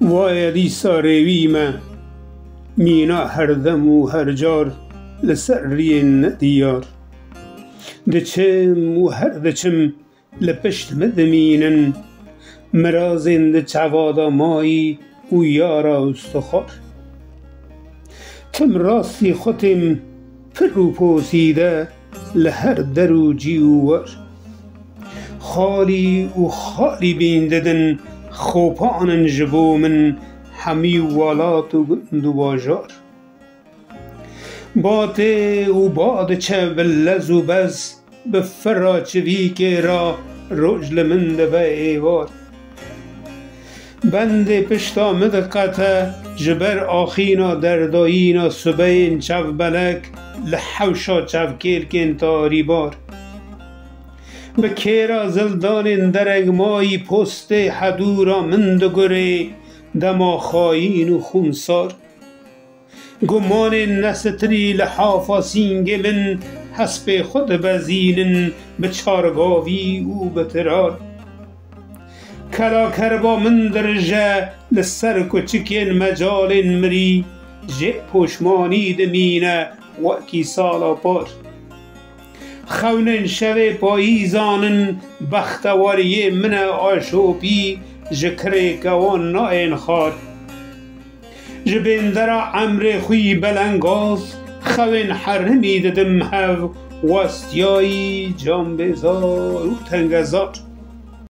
وایدی سارویمه مینا هر دم و هر جار لسر رین دیار دچم و هر دچم لپشت مدمینن مرازین دچوادا مایی و یارا استخار تم راستی خودم فرو پوسیده لهر درو جیوور خالی و خالی بینددن خوپانن جبو من همی والات و گند و باجار باته و باد چه بلز و بز بفرا چوی که را رجل من به ایوار بند پشتا مدقته جبر آخینا دردایینا سبین چو بلک لحوشا چو کلکن تاری بار به کیرا زلدان درگ مایی پست حدورا مندگره دما خاین و خونسار گمان نستری لحافا سینگلن حسب خود بزینن به چارگاوی و به ترار کلا کربا من درجه لسر کچکین مجال مری جه پشمانی دمینه وکی سالا پار خونن شو پاییزانن بختواری من آشوپی جکره کوان ناین خار جبندرا عمر خوی بلنگاز خون حرمی ددم هف واستیایی جام بزار و تنگزار